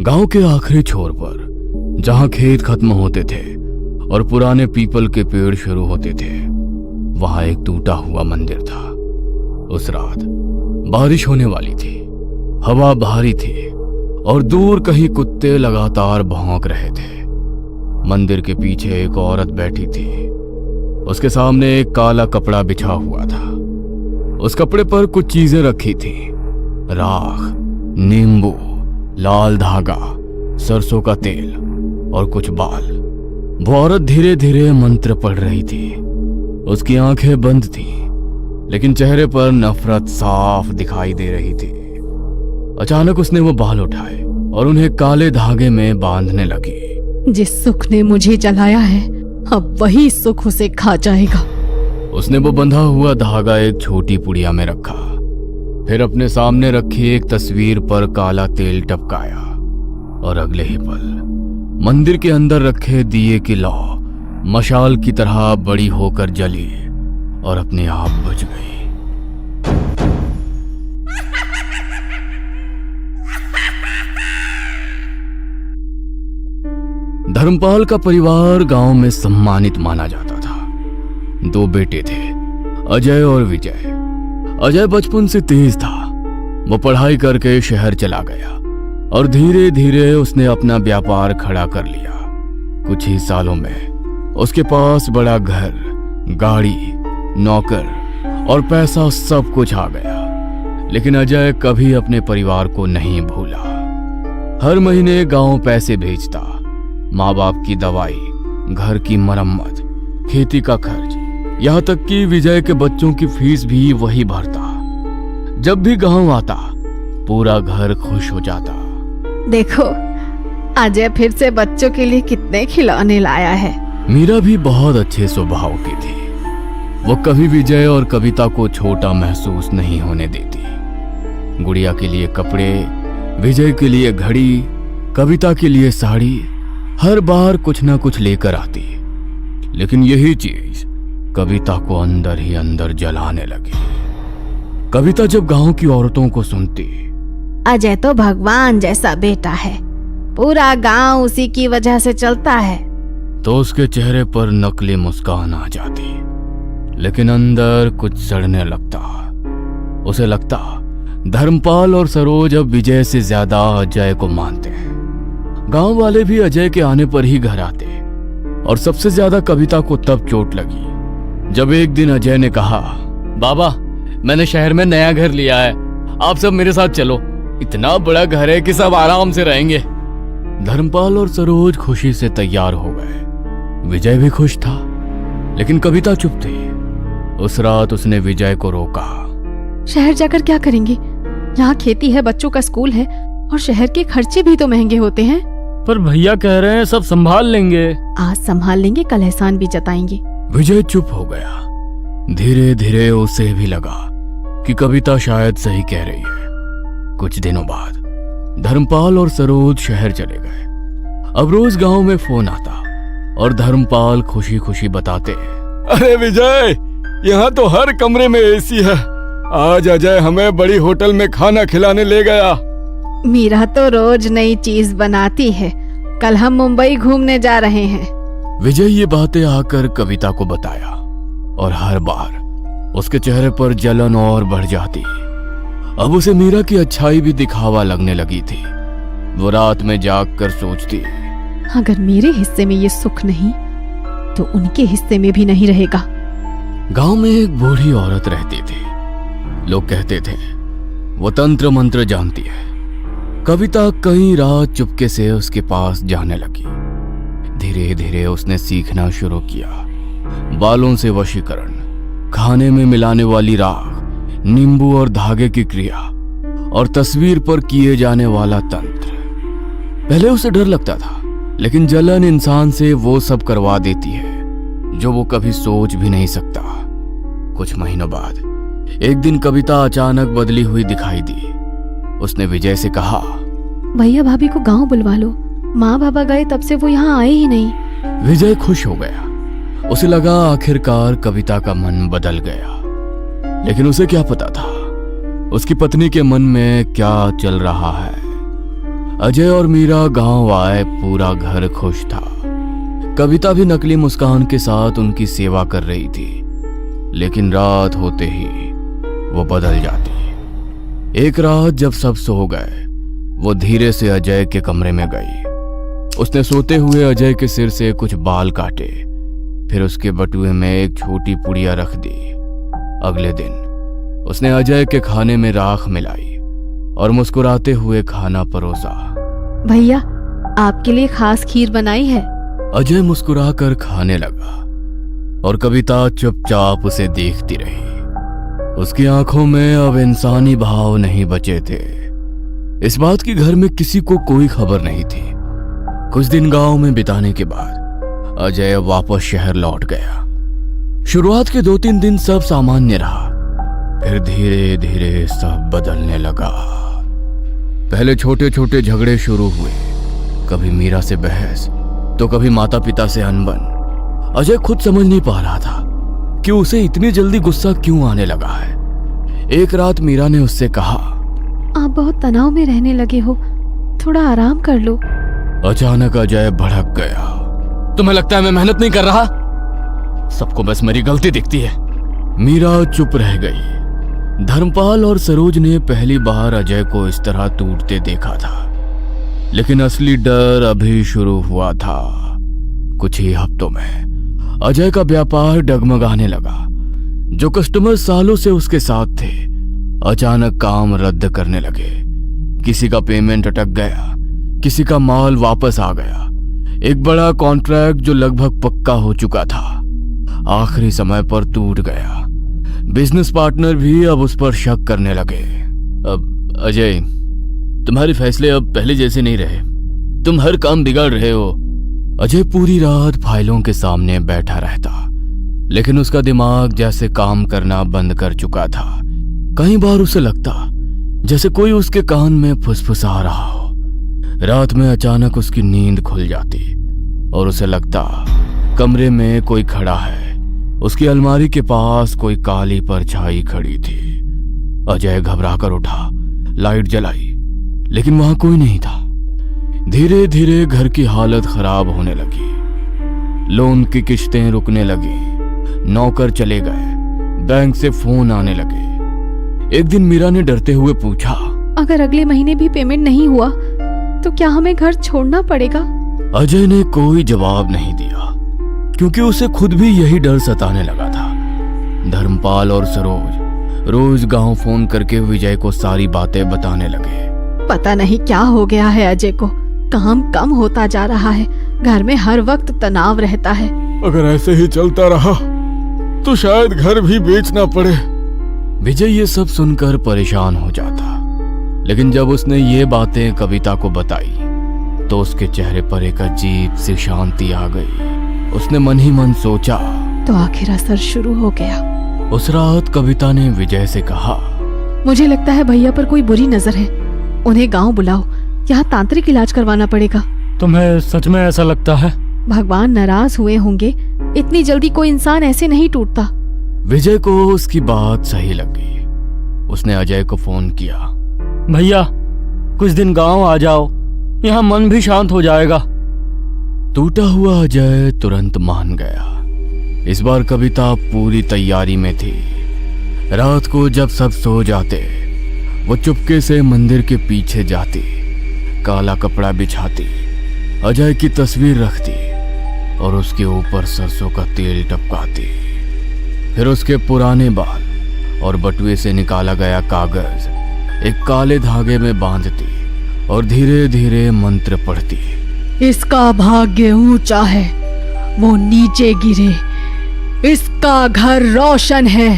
गांव के आखिरी छोर पर, जहां खेत खत्म होते थे और पुराने पीपल के पेड़ शुरू होते थे, वहां एक टूटा हुआ मंदिर था। उस रात बारिश होने वाली थी, हवा भारी थी और दूर कहीं कुत्ते लगातार भौंक रहे थे। मंदिर के पीछे एक औरत बैठी थी। उसके सामने एक काला कपड़ा बिछा हुआ था। उस कपड़े पर कुछ चीजें रखी थी, राख, नींबू, लाल धागा, सरसों का तेल और कुछ बाल। वो औरत धीरे धीरे मंत्र पढ़ रही थी। उसकी आंखें बंद थी, लेकिन चेहरे पर नफरत साफ दिखाई दे रही थी। अचानक उसने वो बाल उठाए और उन्हें काले धागे में बांधने लगी। जिस सुख ने मुझे जलाया है, अब वही सुख उसे खा जाएगा। उसने वो बंधा हुआ धागा एक छोटी पुड़िया में रखा, फिर अपने सामने रखी एक तस्वीर पर काला तेल टपकाया और अगले ही पल मंदिर के अंदर रखे दिए की लौ मशाल की तरह बड़ी होकर जली और अपने आप बुझ गई। धर्मपाल का परिवार गांव में सम्मानित माना जाता था। 2 बेटे थे, अजय और विजय। अजय बचपन से तेज था। वो पढ़ाई करके शहर चला गया और धीरे धीरे उसने अपना व्यापार खड़ा कर लिया। कुछ ही सालों में उसके पास बड़ा घर, गाड़ी, नौकर और पैसा सब कुछ आ गया। लेकिन अजय कभी अपने परिवार को नहीं भूला। हर महीने गांव पैसे भेजता, माँ बाप की दवाई, घर की मरम्मत, खेती का खर्च, यहाँ तक कि विजय के बच्चों की फीस भी वही भरता। जब भी गांव आता, पूरा घर खुश हो जाता। देखो, अजय फिर से बच्चों के लिए कितने खिलौने लाया है। मीरा भी बहुत अच्छे स्वभाव की थी। वो कभी विजय और कविता को छोटा महसूस नहीं होने देती। गुड़िया के लिए कपड़े, विजय के लिए घड़ी, कविता के लिए साड़ी, हर बार कुछ ना कुछ लेकर आती। लेकिन यही चीज कविता को अंदर ही अंदर जलाने लगी। कविता जब गांव की औरतों को सुनती, अजय तो भगवान जैसा बेटा है, पूरा गांव उसी की वजह से चलता है, तो उसके चेहरे पर नकली मुस्कान आ जाती। लेकिन अंदर कुछ सड़ने लगता। उसे लगता धर्मपाल और सरोज अब विजय से ज्यादा अजय को मानते हैं। गांव वाले भी अजय के आने पर ही घर आते और सबसे ज्यादा कविता को तब चोट लगी जब एक दिन अजय ने कहा, बाबा, मैंने शहर में नया घर लिया है, आप सब मेरे साथ चलो। इतना बड़ा घर है कि सब आराम से रहेंगे। धर्मपाल और सरोज खुशी से तैयार हो गए। विजय भी खुश था, लेकिन कविता चुप थी। उस रात उसने विजय को रोका। शहर जाकर क्या करेंगे? यहाँ खेती है, बच्चों का स्कूल है और शहर के खर्चे भी तो महंगे होते हैं। पर भैया कह रहे हैं सब संभाल लेंगे। आज संभाल लेंगे, कल एहसान भी जताएंगे। विजय चुप हो गया। धीरे धीरे उसे भी लगा कि कविता शायद सही कह रही है। कुछ दिनों बाद धर्मपाल और सरोज शहर चले गए। अब रोज गांव में फोन आता और धर्मपाल खुशी खुशी बताते, अरे विजय, यहाँ तो हर कमरे में एसी है। आज अजय हमें बड़ी होटल में खाना खिलाने ले गया। मीरा तो रोज नई चीज बनाती है। कल हम मुंबई घूमने जा रहे हैं। विजय ये बातें आकर कविता को बताया और हर बार उसके चेहरे पर जलन और बढ़ जाती। अब उसे मीरा की अच्छाई भी दिखावा लगने लगी थी। वो रात में जाग कर सोचती, अगर मेरे हिस्से में ये सुख नहीं तो उनके हिस्से में भी नहीं रहेगा। गांव में एक बूढ़ी औरत रहती थी। लोग कहते थे वो तंत्र मंत्र जानती है। कविता कई रात चुपके से उसके पास जाने लगी। धीरे धीरे उसने सीखना शुरू किया। बालों से वशीकरण, खाने में मिलाने वाली राख, नींबू और धागे की क्रिया और तस्वीर पर किए जाने वाला तंत्र। पहले उसे डर लगता था, लेकिन जलन इंसान से वो सब करवा देती है जो वो कभी सोच भी नहीं सकता। कुछ महीनों बाद एक दिन कविता अचानक बदली हुई दिखाई दी। उसने विजय से कहा, भैया भाभी को गांव बुलवा लो। माँ बाबा गए तब से वो यहाँ आए ही नहीं। विजय खुश हो गया। उसे लगा आखिरकार कविता का मन बदल गया। लेकिन उसे क्या पता था उसकी पत्नी के मन में क्या चल रहा है। अजय और मीरा गांव आए, पूरा घर खुश था। कविता भी नकली मुस्कान के साथ उनकी सेवा कर रही थी, लेकिन रात होते ही वो बदल जाती। एक रात जब सब सो गए, वो धीरे से अजय के कमरे में गई। उसने सोते हुए अजय के सिर से कुछ बाल काटे, फिर उसके बटुए में एक छोटी पुड़िया रख दी। अगले दिन उसने अजय के खाने में राख मिलाई और मुस्कुराते हुए खाना परोसा। भैया, आपके लिए खास खीर बनाई है। अजय मुस्कुराकर खाने लगा और कविता चुपचाप उसे देखती रही। उसकी आंखों में अब इंसानी भाव नहीं बचे थे। इस बात की घर में किसी को कोई खबर नहीं थी। कुछ दिन गांव में बिताने के बाद अजय वापस शहर लौट गया। शुरुआत के 2-3 दिन सब सामान्य रहा, फिर धीरे धीरे सब बदलने लगा। पहले छोटे छोटे झगड़े शुरू हुए, कभी मीरा से बहस तो कभी माता पिता से अनबन। अजय खुद समझ नहीं पा रहा था कि उसे इतनी जल्दी गुस्सा क्यों आने लगा है। एक रात मीरा ने उससे कहा, आप बहुत तनाव में रहने लगे हो, थोड़ा आराम कर लो। अचानक अजय भड़क गया। तुम्हें लगता है मैं मेहनत नहीं कर रहा? सबको बस मेरी गलती दिखती है। मीरा चुप रह गई। धर्मपाल और सरोज ने पहली बार अजय को इस तरह टूटते देखा था, लेकिन असली डर अभी शुरू हुआ था। कुछ ही हफ्तों में अजय का व्यापार डगमगाने लगा। जो कस्टमर सालों से उसके साथ थे, अचानक काम रद्द करने लगे। किसी का पेमेंट अटक गया, किसी का माल वापस आ गया। एक बड़ा कॉन्ट्रैक्ट जो लगभग पक्का हो चुका था, आखिरी समय पर टूट गया। बिजनेस पार्टनर भी अब उस पर शक करने लगे। अब अजय, तुम्हारे फैसले अब पहले जैसे नहीं रहे। तुम हर काम बिगाड़ रहे हो। अजय पूरी रात फाइलों के सामने बैठा रहता, लेकिन उसका दिमाग जैसे काम करना बंद कर चुका था। कई बार उसे लगता जैसे कोई उसके कान में फुसफुसा रहा हो। रात में अचानक उसकी नींद खुल जाती और उसे लगता कमरे में कोई खड़ा है। उसकी अलमारी के पास कोई काली परछाई खड़ी थी। अजय घबरा कर उठा, लाइट जलाई, लेकिन वहां कोई नहीं था। धीरे धीरे घर की हालत खराब होने लगी। लोन की किश्तें रुकने लगी, नौकर चले गए, बैंक से फोन आने लगे। एक दिन मीरा ने डरते हुए पूछा, अगर अगले महीने भी पेमेंट नहीं हुआ तो क्या हमें घर छोड़ना पड़ेगा? अजय ने कोई जवाब नहीं दिया, क्योंकि उसे खुद भी यही डर सताने लगा था। धर्मपाल और सरोज रोज गांव फोन करके विजय को सारी बातें बताने लगे। पता नहीं क्या हो गया है अजय को, काम कम होता जा रहा है, घर में हर वक्त तनाव रहता है। अगर ऐसे ही चलता रहा तो शायद घर भी बेचना पड़े। विजय ये सब सुनकर परेशान हो जाता, लेकिन जब उसने ये बातें कविता को बताई तो उसके चेहरे पर एक अजीब सी शांति आ गई। उसने मन ही मन सोचा, तो आखिर असर शुरू हो गया। उस रात कविता ने विजय से कहा, मुझे लगता है भैया पर कोई बुरी नजर है, उन्हें गांव बुलाओ, यहाँ तांत्रिक इलाज करवाना पड़ेगा। तुम्हें सच में ऐसा लगता है? भगवान नाराज हुए होंगे, इतनी जल्दी कोई इंसान ऐसे नहीं टूटता। विजय को उसकी बात सही लगी। उसने अजय को फोन किया, भैया कुछ दिन गांव आ जाओ, यहाँ मन भी शांत हो जाएगा। टूटा हुआ अजय तुरंत मान गया। इस बार कविता पूरी तैयारी में थी। रात को जब सब सो जाते, वो चुपके से मंदिर के पीछे जाती, काला कपड़ा बिछाती, अजय की तस्वीर रखती और उसके ऊपर सरसों का तेल टपकाती। फिर उसके पुराने बाल और बटुए से निकाला गया कागज एक काले धागे में बांधती और धीरे धीरे मंत्र पढ़ती। इसका भाग्य ऊंचा है, वो नीचे गिरे। इसका घर रोशन है,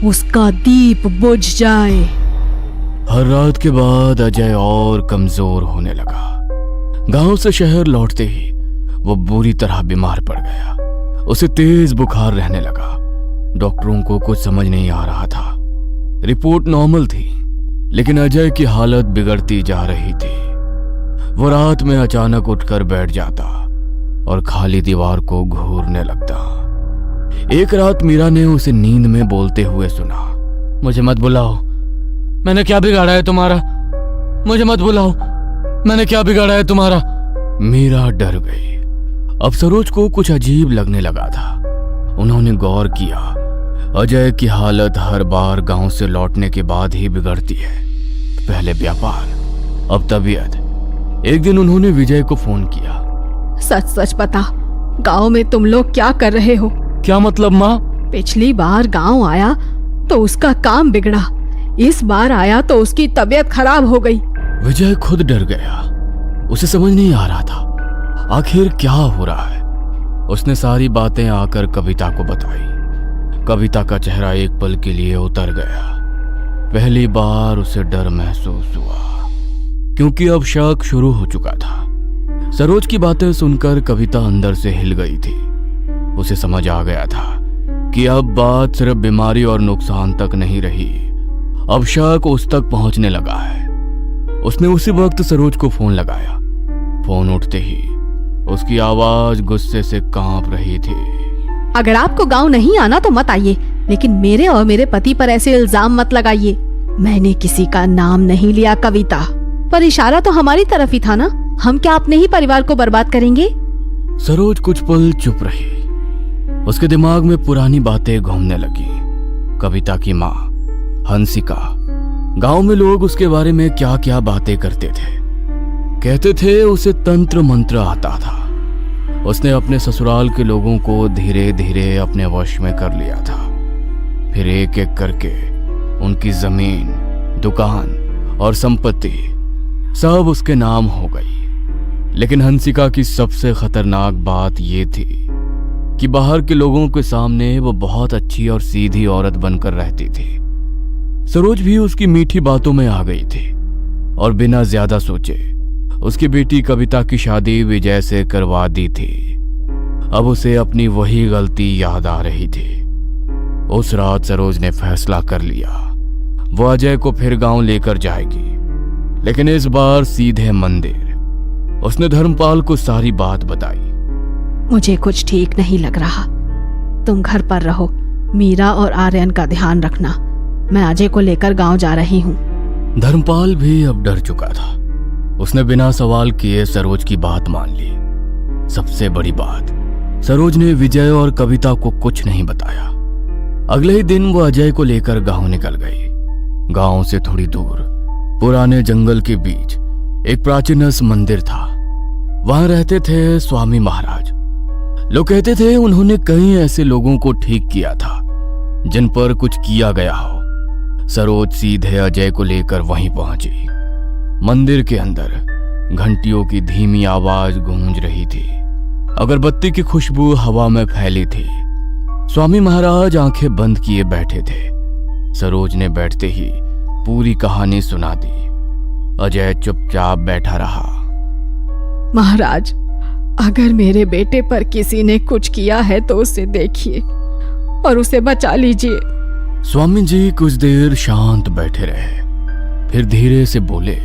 उसका दीप बुझ जाए। हर रात के बाद अजय और कमजोर होने लगा। गांव से शहर लौटते ही वो बुरी तरह बीमार पड़ गया। उसे तेज बुखार रहने लगा। डॉक्टरों को कुछ समझ नहीं आ रहा था। रिपोर्ट नॉर्मल थी, लेकिन अजय की हालत बिगड़ती जा रही थी। वो रात में अचानक उठकर बैठ जाता और खाली दीवार को घूरने लगता। एक रात मीरा ने उसे नींद में बोलते हुए सुना, मुझे मत बुलाओ, मैंने क्या बिगाड़ा है तुम्हारा? मुझे मत बुलाओ, मैंने क्या बिगाड़ा है तुम्हारा? मीरा डर गई। अब सरोज को कुछ अजीब लगने लगा था। उन्होंने गौर किया, अजय की हालत हर बार गांव से लौटने के बाद ही बिगड़ती है। पहले व्यापार, अब तबीयत। एक दिन उन्होंने विजय को फोन किया। सच सच बता, गांव में तुम लोग क्या कर रहे हो? क्या मतलब माँ? पिछली बार गांव आया तो उसका काम बिगड़ा, इस बार आया तो उसकी तबीयत खराब हो गई। विजय खुद डर गया। उसे समझ नहीं आ रहा था आखिर क्या हो रहा है। उसने सारी बातें आकर कविता को बताई। कविता का चेहरा एक पल के लिए उतर गया। पहली बार उसे डर महसूस हुआ, क्योंकि अब शक शुरू हो चुका था। सरोज की बातें सुनकर कविता अंदर से हिल गई थी। उसे समझ आ गया था कि अब बात सिर्फ बीमारी और नुकसान तक नहीं रही, अब शक उस तक पहुंचने लगा है। उसने उसी वक्त सरोज को फोन लगाया। फोन उठते ही उसकी आवाज गुस्से से कांप रही थी। अगर आपको गांव नहीं आना तो मत आइए, लेकिन मेरे और मेरे पति पर ऐसे इल्जाम मत लगाइए। मैंने किसी का नाम नहीं लिया कविता, पर इशारा तो हमारी तरफ ही था ना। हम क्या अपने ही परिवार को बर्बाद करेंगे? सरोज कुछ पल चुप रही। उसके दिमाग में पुरानी बातें घूमने लगी। कविता की माँ हंसिका, गांव में लोग उसके बारे में क्या क्या बातें करते थे। कहते थे उसे तंत्र मंत्र आता था। उसने अपने ससुराल के लोगों को धीरे धीरे अपने वश में कर लिया था। फिर एक एक करके उनकी जमीन, दुकान और संपत्ति सब उसके नाम हो गई। लेकिन हंसिका की सबसे खतरनाक बात यह थी कि बाहर के लोगों के सामने वो बहुत अच्छी और सीधी औरत बनकर रहती थी। सरोज भी उसकी मीठी बातों में आ गई थी और बिना ज्यादा सोचे उसकी बेटी कविता की शादी विजय से करवा दी थी। अब उसे अपनी वही गलती याद आ रही थी। उस रात सरोज ने फैसला कर लिया, वो अजय को फिर गांव लेकर जाएगी, लेकिन इस बार सीधे मंदिर। उसने धर्मपाल को सारी बात बताई। मुझे कुछ ठीक नहीं लग रहा। तुम घर पर रहो, मीरा और आर्यन का ध्यान रखना। मैं अजय को लेकर गांव जा रही हूँ। धर्मपाल भी अब डर चुका था। उसने बिना सवाल किए सरोज की बात मान ली। सबसे बड़ी बात, सरोज ने विजय और कविता को कुछ नहीं बताया। अगले ही दिन वो अजय को लेकर गांव निकल गई। गांव से थोड़ी दूर पुराने जंगल के बीच एक प्राचीन मंदिर था। वहां रहते थे स्वामी महाराज। लोग कहते थे उन्होंने कई ऐसे लोगों को ठीक किया था जिन पर कुछ किया गया हो। सरोज सीधे अजय को लेकर वहीं पहुंची। मंदिर के अंदर घंटियों की धीमी आवाज गूंज रही थी। अगरबत्ती की खुशबू हवा में फैली थी। स्वामी महाराज आंखें बंद किए बैठे थे। सरोज ने बैठते ही पूरी कहानी सुना दी। अजय चुपचाप बैठा रहा। महाराज, अगर मेरे बेटे पर किसी ने कुछ किया है तो उसे देखिए और उसे बचा लीजिए। स्वामी जी कुछ देर शांत बैठे रहे, फिर धीरे से बोले,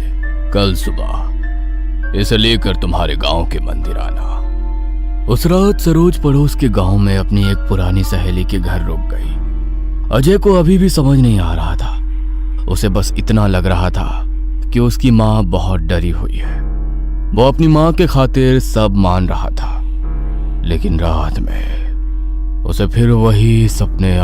कल सुबह इसे लेकर तुम्हारे गांव के मंदिर आना। उस रात सरोज पड़ोस के गांव में अपनी एक पुरानी सहेली के घर रुक गई। अजय को अभी भी समझ नहीं आ रहा था। उसे बस इतना लग रहा था कि उसकी माँ बहुत डरी हुई है। वो अपनी माँ के खातिर सब मान रहा था, लेकिन रात में उसे फिर वही सपने।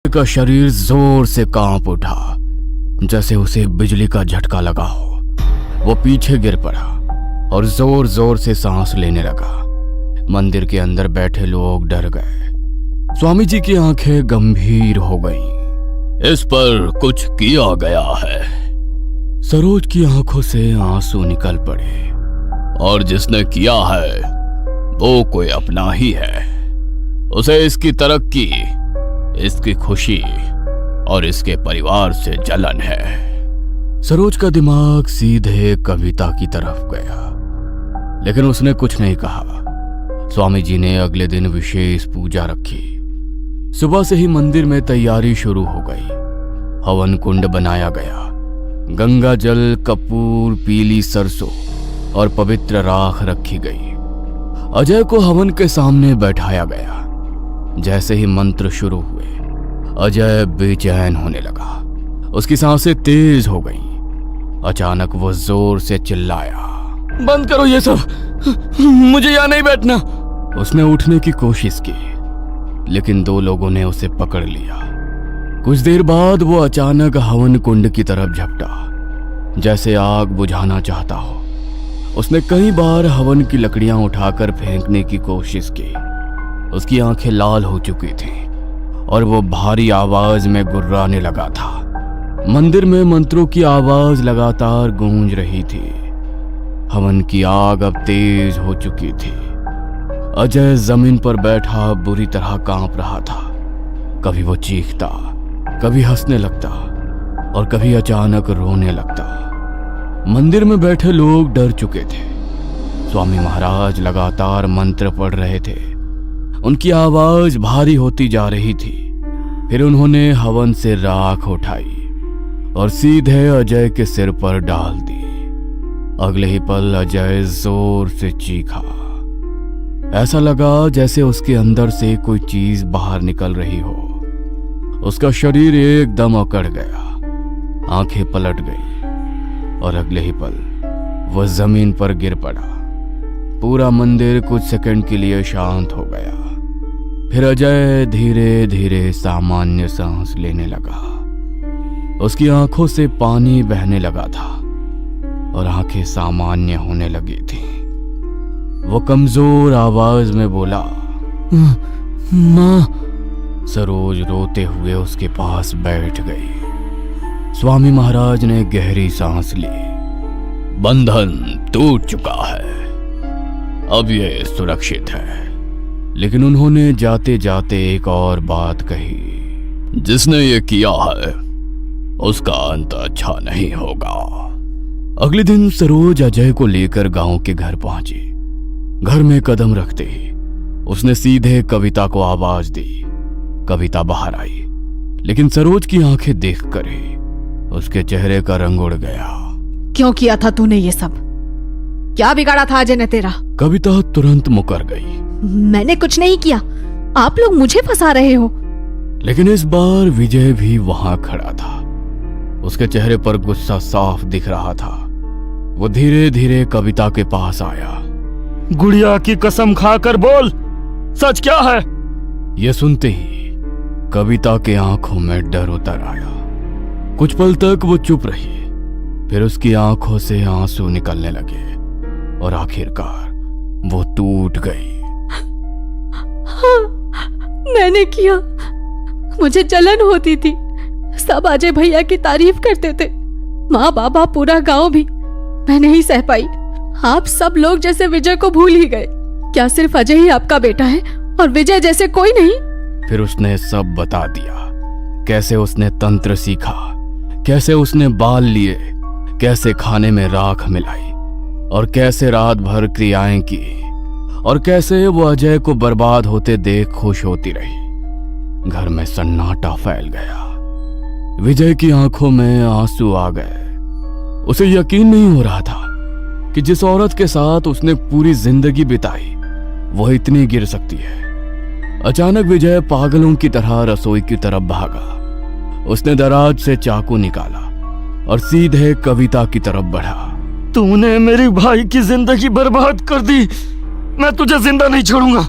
का शरीर जोर से कांप उठा, जैसे उसे बिजली का झटका लगा हो। वो पीछे गिर पड़ा और जोर जोर से सांस लेने लगा। मंदिर के अंदर बैठे लोग डर गए। स्वामी जी की आंखें गंभीर हो गईं। इस पर कुछ किया गया है। सरोज की आंखों से आंसू निकल पड़े। और जिसने किया है वो कोई अपना ही है। उसे इसकी तरक्की, इसकी खुशी और इसके परिवार से जलन है। सरोज का दिमाग सीधे कविता की तरफ गया, लेकिन उसने कुछ नहीं कहा। स्वामी जी ने अगले दिन विशेष पूजा रखी। सुबह से ही मंदिर में तैयारी शुरू हो गई। हवन कुंड बनाया गया। गंगा जल, कपूर, पीली सरसों और पवित्र राख रखी गई। अजय को हवन के सामने बैठाया गया। जैसे ही मंत्र शुरू हुए, अजय बेचैन होने लगा। उसकी सांसें तेज हो गईं। अचानक वो जोर से चिल्लाया, बंद करो ये सब, मुझे यहां नहीं बैठना। उसने उठने की कोशिश की, लेकिन दो लोगों ने उसे पकड़ लिया। कुछ देर बाद वो अचानक हवन कुंड की तरफ झपटा, जैसे आग बुझाना चाहता हो। उसने कई बार हवन की लकड़ियां उठाकर फेंकने की कोशिश की। उसकी आंखें लाल हो चुकी थीं और वो भारी आवाज में गुर्राने लगा था। मंदिर में मंत्रों की आवाज लगातार गूंज रही थी। हवन की आग अब तेज हो चुकी थी। अजय जमीन पर बैठा बुरी तरह कांप रहा था। कभी वो चीखता, कभी हंसने लगता और कभी अचानक रोने लगता। मंदिर में बैठे लोग डर चुके थे। स्वामी महाराज लगातार मंत्र पढ़ रहे थे। उनकी आवाज भारी होती जा रही थी। फिर उन्होंने हवन से राख उठाई और सीधे अजय के सिर पर डाल दी। अगले ही पल अजय जोर से चीखा। ऐसा लगा जैसे उसके अंदर से कोई चीज बाहर निकल रही हो। उसका शरीर एकदम अकड़ गया। आंखें पलट गई और अगले ही पल वह जमीन पर गिर पड़ा। पूरा मंदिर कुछ सेकंड के लिए शांत हो गया। फिर अजय धीरे धीरे सामान्य सांस लेने लगा। उसकी आंखों से पानी बहने लगा था और आंखें सामान्य होने लगी थी। वो कमजोर आवाज में बोला, मां। सरोज रोते हुए उसके पास बैठ गई। स्वामी महाराज ने गहरी सांस ली। बंधन टूट चुका है, अब ये सुरक्षित है। लेकिन उन्होंने जाते जाते एक और बात कही, जिसने ये किया है उसका अंत अच्छा नहीं होगा। अगले दिन सरोज अजय को लेकर गांव के घर पहुंची। घर में कदम रखते ही उसने सीधे कविता को आवाज दी। कविता बाहर आई, लेकिन सरोज की आंखें देखकर ही उसके चेहरे का रंग उड़ गया। क्यों किया था तूने ये सब? क्या बिगाड़ा था अजय ने तेरा? कविता तुरंत मुकर गई। मैंने कुछ नहीं किया, आप लोग मुझे फंसा रहे हो। लेकिन इस बार विजय भी वहां खड़ा था। उसके चेहरे पर गुस्सा साफ दिख रहा था। वो धीरे धीरे कविता के पास आया। गुड़िया की कसम खाकर बोल, सच क्या है? यह सुनते ही कविता के आंखों में डर उतर आया। कुछ पल तक वो चुप रही, फिर उसकी आंखों से आंसू निकलने लगे और आखिरकार वो टूट गई। हाँ, मैंने किया। मुझे जलन होती थी। सब अजय भैया की तारीफ करते थे, माँ बाबा, पूरा गांव भी। मैं नहीं सह पाई। आप सब लोग जैसे विजय को भूल ही गए। क्या सिर्फ अजय ही आपका बेटा है और विजय जैसे कोई नहीं? फिर उसने सब बता दिया। कैसे उसने तंत्र सीखा, कैसे उसने बाल लिए, कैसे खाने में राख मिलाई और कैसे रात भर क्रियाएं की और कैसे वो अजय को बर्बाद होते देख खुश होती रही। घर में सन्नाटा फैल गया। विजय की आंखों में आंसू आ गए। उसे यकीन नहीं हो रहा था कि जिस औरत के साथ उसने पूरी जिंदगी बिताई वह इतनी गिर सकती है। अचानक विजय पागलों की तरह रसोई की तरफ भागा। उसने दराज से चाकू निकाला और सीधे कविता की तरफ बढ़ा। तूने मेरी भाई की जिंदगी बर्बाद कर दी। मैं तुझे जिंदा नहीं छोड़ूंगा।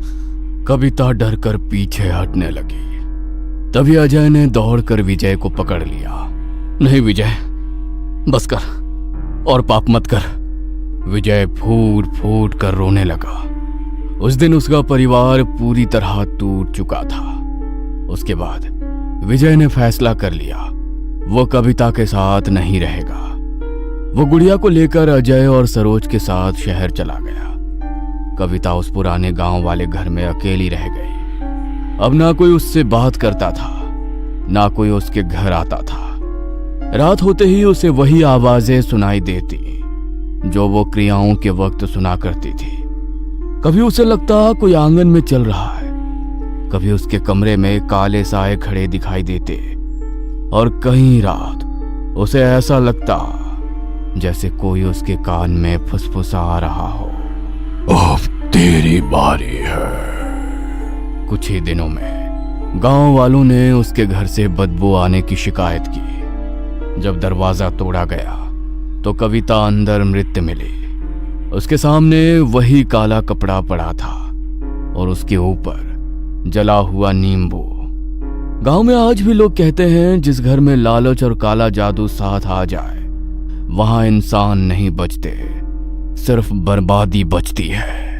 कविता डर कर पीछे हटने लगी। तभी अजय ने दौड़कर विजय को पकड़ लिया। नहीं विजय, बस कर, और पाप मत कर। विजय फूट फूट कर रोने लगा। उस दिन उसका परिवार पूरी तरह टूट चुका था। उसके बाद विजय ने फैसला कर लिया वो कविता के साथ नहीं रहेगा। वो गुड़िया को लेकर अजय और सरोज के साथ शहर चला गया। कविता उस पुराने गांव वाले घर में अकेली रह गई। अब ना कोई उससे बात करता था, ना कोई उसके घर आता था। रात होते ही उसे वही आवाजें सुनाई देती जो वो क्रियाओं के वक्त सुना करती थी। कभी उसे लगता कोई आंगन में चल रहा है, कभी उसके कमरे में काले साए खड़े दिखाई देते, और कई रात उसे ऐसा लगता जैसे कोई उसके कान में फुसफुसा रहा हो। अब तेरी बारी है। कुछ ही दिनों में गांव वालों ने उसके घर से बदबू आने की शिकायत की। जब दरवाजा तोड़ा गया तो कविता अंदर मृत मिली। उसके सामने वही काला कपड़ा पड़ा था और उसके ऊपर जला हुआ नींबू। गांव में आज भी लोग कहते हैं जिस घर में लालच और काला जादू साथ आ जाए वहां इंसान नहीं बचते, सिर्फ बर्बादी बचती है।